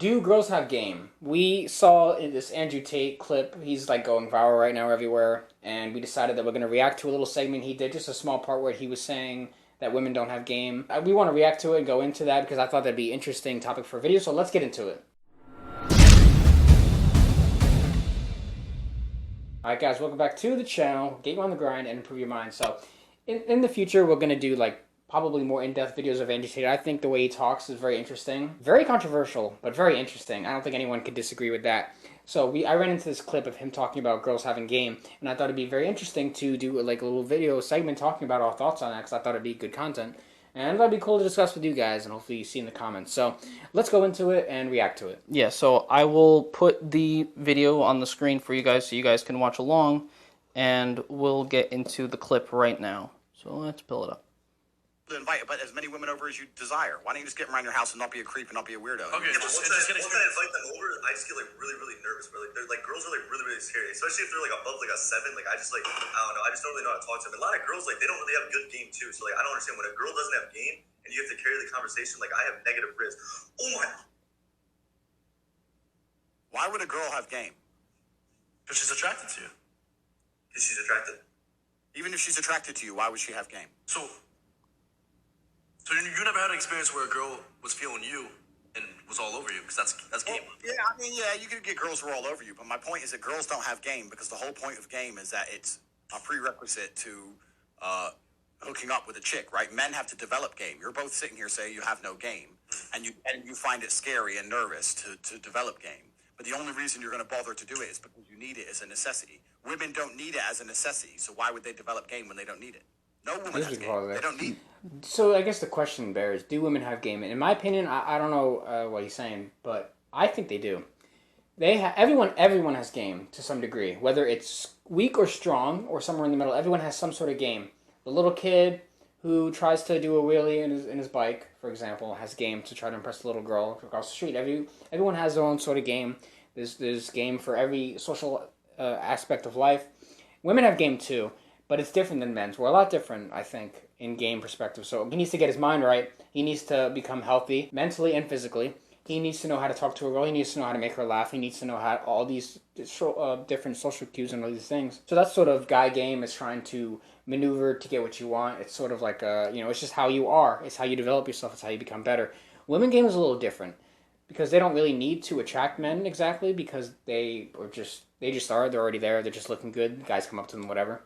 Do girls have game? We saw in this Andrew Tate clip. He's like going viral right now everywhere, and we decided that we're going to react to a little segment he did, just a small part where he was saying that women don't have game. We want to react to it and go into that because I thought that'd be an interesting topic for a video. So let's get into it. All right, guys, welcome back to the channel. Get you on the grind and improve your mind. So, in the future, we're gonna do like probably more in-depth videos of Andrew Tate. I think the way he talks is very interesting, very controversial, but very interesting. I don't think anyone could disagree with that. So I ran into this clip of him talking about girls having game, and I thought it'd be very interesting to do like a little video segment talking about our thoughts on that because I thought it'd be good content. And that'd be cool to discuss with you guys, and hopefully you see in the comments. So let's go into it and react to it. Yeah, so I will put the video on the screen for you guys so you guys can watch along, and we'll get into the clip right now. So let's pull it up. Invite but as many women over as you desire. Why don't you just get them around your house and not be a creep and not be a weirdo? Okay, yeah, but once I invite them over, I just get like really nervous. But like, they're like girls are like really scary, especially if they're like above like a 7. Like I just like I don't know. I just don't really know how to talk to them. A lot of girls like they don't really have good game too. So like I don't understand when a girl doesn't have game and you have to carry the conversation. Like I have negative risk. Oh my! Why would a girl have game? Because she's attracted to you. Because she's attracted. Even if she's attracted to you, why would she have game? So you never had an experience where a girl was feeling you and was all over you? Because that's game. Well, yeah, I mean, yeah, you could get girls who are all over you, but my point is that girls don't have game because the whole point of game is that it's a prerequisite to hooking up with a chick, right? Men have to develop game. You're both sitting here saying you have no game, and you find it scary and nervous to develop game. But the only reason you're going to bother to do it is because you need it as a necessity. Women don't need it as a necessity, so why would they develop game when they don't need it? No woman has game. They don't need it. So I guess the question bears, do women have game? In my opinion, I don't know what he's saying, but I think they do. Everyone has game to some degree, whether it's weak or strong or somewhere in the middle. Everyone has some sort of game. The little kid who tries to do a wheelie in his bike, for example, has game to try to impress the little girl across the street. Everyone has their own sort of game. There's game for every social aspect of life. Women have game too, but it's different than men's. We're a lot different, I think, in game perspective. So he needs to get his mind right. He needs to become healthy, mentally and physically. He needs to know how to talk to a girl. He needs to know how to make her laugh. He needs to know how all these different social cues and all these things. So that's sort of guy game is trying to maneuver to get what you want. It's sort of like it's just how you are. It's how you develop yourself. It's how you become better. Women game is a little different because they don't really need to attract men exactly because they just are. They're already there. They're just looking good. Guys come up to them, whatever.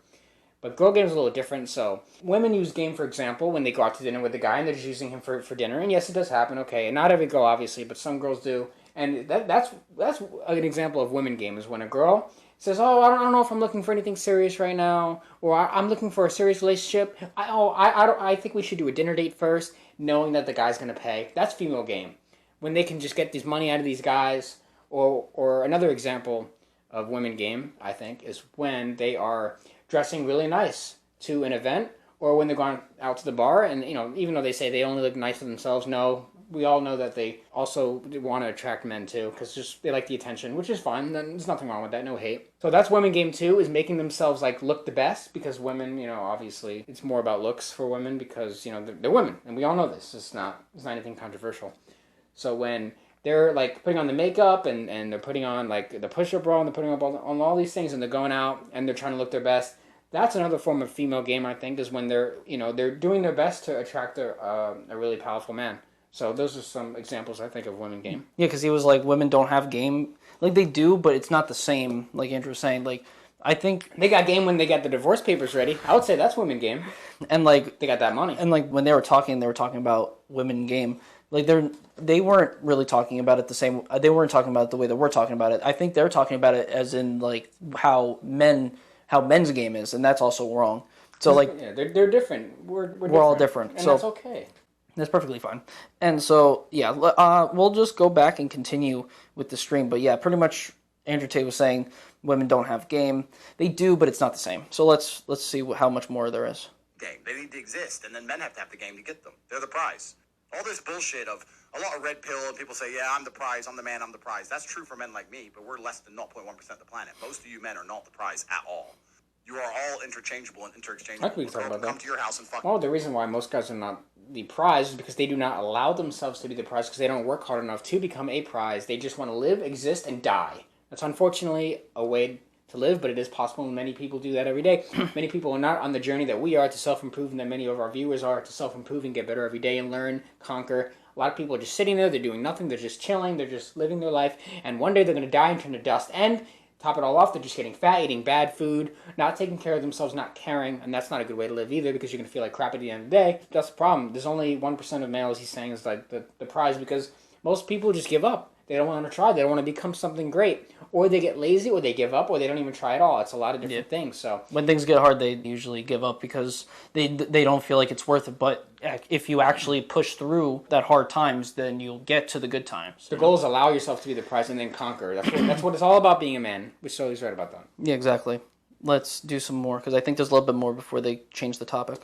But girl game is a little different. So women use game, for example, when they go out to dinner with the guy and they're just using him for dinner. And yes, it does happen. Okay, and not every girl, obviously, but some girls do. And that's an example of women game is when a girl says, "Oh, I don't know if I'm looking for anything serious right now," or "I'm looking for a serious relationship. I think we should do a dinner date first," knowing that the guy's gonna pay. That's female game. When they can just get this money out of these guys, or another example of women game, I think, is when they are dressing really nice to an event, or when they're going out to the bar, and even though they say they only look nice to themselves, no, we all know that they also want to attract men too, because they like the attention, which is fine. Then there's nothing wrong with that, no hate. So that's women game too, is making themselves like look the best, because women, obviously it's more about looks for women because they're women, and we all know this. It's not anything controversial. So when they're like putting on the makeup and they're putting on like the push-up bra and they're putting up on all these things and they're going out and they're trying to look their best. That's another form of female game, I think, is when they're doing their best to attract a really powerful man. So those are some examples, I think, of women game. Yeah, because he was like, women don't have game. Like, they do, but it's not the same, like Andrew was saying. Like, I think they got game when they got the divorce papers ready. I would say that's women game. And like they got that money. And like when they were talking about women game. Like they weren't really talking about it the same. They weren't talking about it the way that we're talking about it. I think they're talking about it as in like how men's game is, and that's also wrong. So like yeah, they're different. We're all different, and so that's okay. That's perfectly fine. And so yeah, we'll just go back and continue with the stream. But yeah, pretty much Andrew Tate was saying women don't have game. They do, but it's not the same. So let's see how much more there is. Game. They need to exist, and then men have to have the game to get them. They're the prize. All this bullshit of a lot of red pill and people say, yeah, I'm the prize, I'm the man, I'm the prize. That's true for men like me, but we're less than 0.1% of the planet. Most of you men are not the prize at all. You are all interchangeable and interchangeable. I think we can talk about that. Come to your house and fuck. Well, the reason why most guys are not the prize is because they do not allow themselves to be the prize because they don't work hard enough to become a prize. They just want to live, exist, and die. That's unfortunately a way to live, but it is possible, and many people do that every day. Many people are not on the journey that we are to self-improve, and that many of our viewers are to self-improve and get better every day and learn, conquer. A lot of people are just sitting there, they're doing nothing, they're just chilling, they're just living their life, and one day they're going to die and turn to dust, and top it all off, they're just getting fat, eating bad food, not taking care of themselves, not caring, and that's not a good way to live either because you're going to feel like crap at the end of the day. That's the problem. There's only 1% of males, he's saying, is like the prize because most people just give up. They don't want to try. They don't want to become something great. Or they get lazy, or they give up, or they don't even try at all. It's a lot of different things. So when things get hard, they usually give up because they don't feel like it's worth it. But if you actually push through that hard times, then you'll get to the good times. The goal is allow yourself to be the prize and then conquer. That's what it's all about being a man. Which Sully's right about that. Yeah, exactly. Let's do some more because I think there's a little bit more before they change the topic.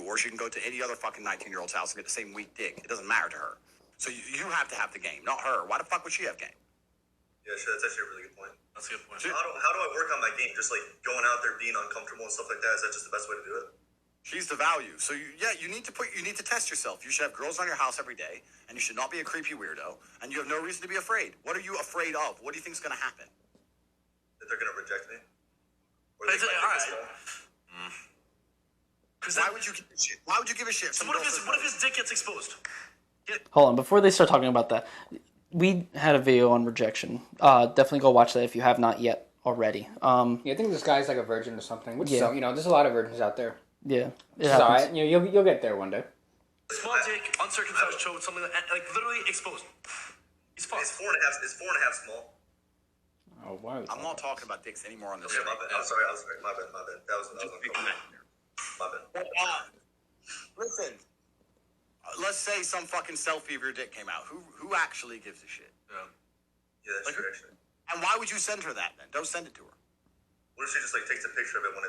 Or she can go to any other fucking 19-year-old's house and get the same weak dick. It doesn't matter to her. So you have to have the game, not her. Why the fuck would she have game? Yeah, sure. That's actually a really good point. That's a good point. So how do I work on my game? Just like going out there, being uncomfortable and stuff like that. Is that just the best way to do it? She's the value. So you need to test yourself. You should have girls on your house every day, and you should not be a creepy weirdo. And you have no reason to be afraid. What are you afraid of? What do you think is going to happen? That they're going to reject me? Or But they might all think right. it's Why would you give a shit? Why would you give a shit? So what if his dick gets exposed? Hold on, before they start talking about that, we had a video on rejection. Definitely go watch that if you have not yet already. Yeah, I think this guy's like a virgin or something. Which is, there's a lot of virgins out there. Yeah, It's all right. You'll get there one day. Small dick, uncircumcised chode, something like literally exposed. He's fucked. It's 4.5 small. Oh, why? I'm not talking about dicks anymore on this. Okay, my bad. I'm sorry. My bad. That was my bad. Listen, let's say some fucking selfie of your dick came out. Who actually gives a shit? Yeah, that's true, actually. And why would you send her that then? Don't send it to her. What if she just like takes a picture of it when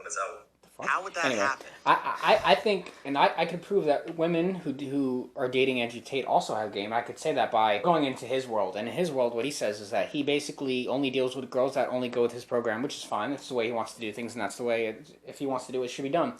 it's out? How would that happen? I think, and I could prove that women who are dating Andrew Tate also have game. I could say that by going into his world. And in his world, what he says is that he basically only deals with girls that only go with his program, which is fine. That's the way he wants to do things, and that's the way, if he wants to do it, it should be done.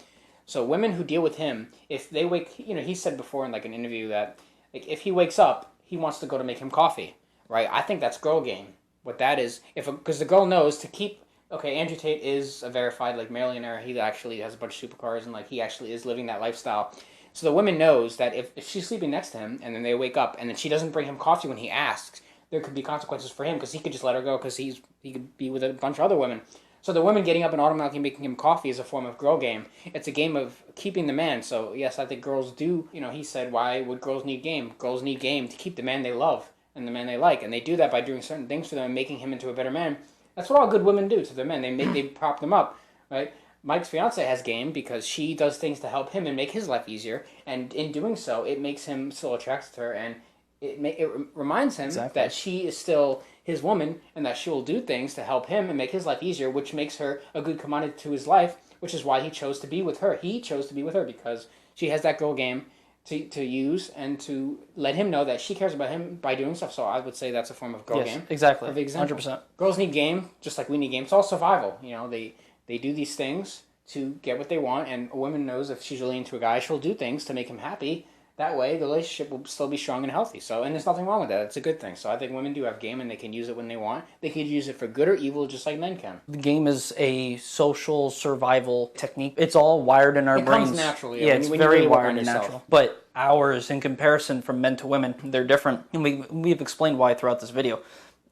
So women who deal with him, if they wake, he said before in like an interview that like if he wakes up, he wants to go to make him coffee, right? I think that's girl game. What that is, because the girl knows to keep. Okay, Andrew Tate is a verified like millionaire. He actually has a bunch of supercars and like he actually is living that lifestyle. So the woman knows that if she's sleeping next to him and then they wake up and then she doesn't bring him coffee when he asks, there could be consequences for him because he could just let her go because he could be with a bunch of other women. So the woman getting up and automatically making him coffee is a form of girl game. It's a game of keeping the man. So yes, I think girls do. He said, why would girls need game? Girls need game to keep the man they love and the man they like, and they do that by doing certain things for them and making him into a better man. That's what all good women do to their men. They prop them up, right? Mike's fiance has game because she does things to help him and make his life easier, and in doing so, it makes him still attracted to her, and it reminds him that she is still his woman and that she will do things to help him and make his life easier, which makes her a good commodity to his life, which is why he chose to be with her. He chose to be with her because she has that girl game to use and to let him know that she cares about him by doing stuff. So I would say that's a form of girl game. Exactly. Perfect example. 100%. Girls need game, just like we need game. It's all survival. They do these things to get what they want, and a woman knows if she's really into a guy, she'll do things to make him happy. That way, the relationship will still be strong and healthy. So, and there's nothing wrong with that. It's a good thing. So I think women do have game, and they can use it when they want. They can use it for good or evil, just like men can. The game is a social survival technique. It's all wired in our brains. It comes naturally. Yeah, it's very wired and natural. But ours, in comparison from men to women, they're different. And we've explained why throughout this video.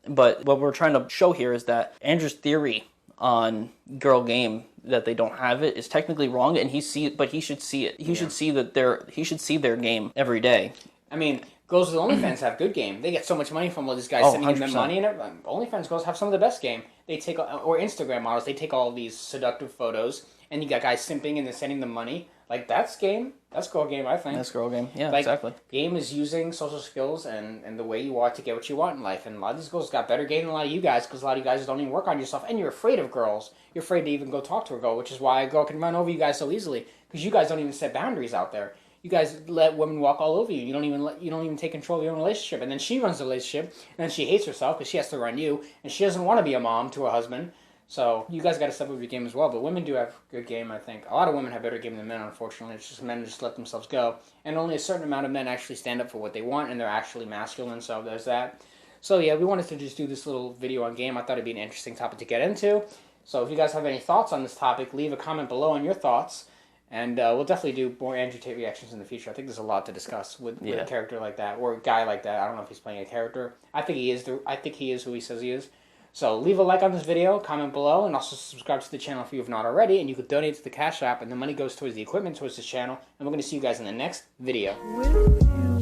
But what we're trying to show here is that Andrew's theory on girl game, that they don't have it, is technically wrong, and he should see it. He should see he should see their game every day. I mean, girls with OnlyFans have good game. They get so much money from all these guys sending them money, and OnlyFans girls have some of the best game. They take, or Instagram models, they take all these seductive photos, and you got guys simping and then sending them money. Like, that's game. That's girl game, I think. That's girl game. Yeah, like, exactly. Game is using social skills and the way you are to get what you want in life. And a lot of these girls got better game than a lot of you guys because a lot of you guys don't even work on yourself. And you're afraid of girls. You're afraid to even go talk to a girl, which is why a girl can run over you guys so easily. Because you guys don't even set boundaries out there. You guys let women walk all over you. You don't even take control of your own relationship. And then she runs the relationship, and then she hates herself because she has to run you. And she doesn't want to be a mom to her husband. So you guys got to step up your game as well. But women do have good game, I think. A lot of women have better game than men, unfortunately. It's just men just let themselves go. And only a certain amount of men actually stand up for what they want, and they're actually masculine, so there's that. So yeah, we wanted to just do this little video on game. I thought it'd be an interesting topic to get into. So if you guys have any thoughts on this topic, leave a comment below on your thoughts. And we'll definitely do more Andrew Tate reactions in the future. I think there's a lot to discuss with a character like that, or a guy like that. I don't know if he's playing a character. I think he is. I think he is who he says he is. So leave a like on this video, comment below, and also subscribe to the channel if you have not already. And you could donate to the Cash App, and the money goes towards the equipment towards this channel. And we're going to see you guys in the next video.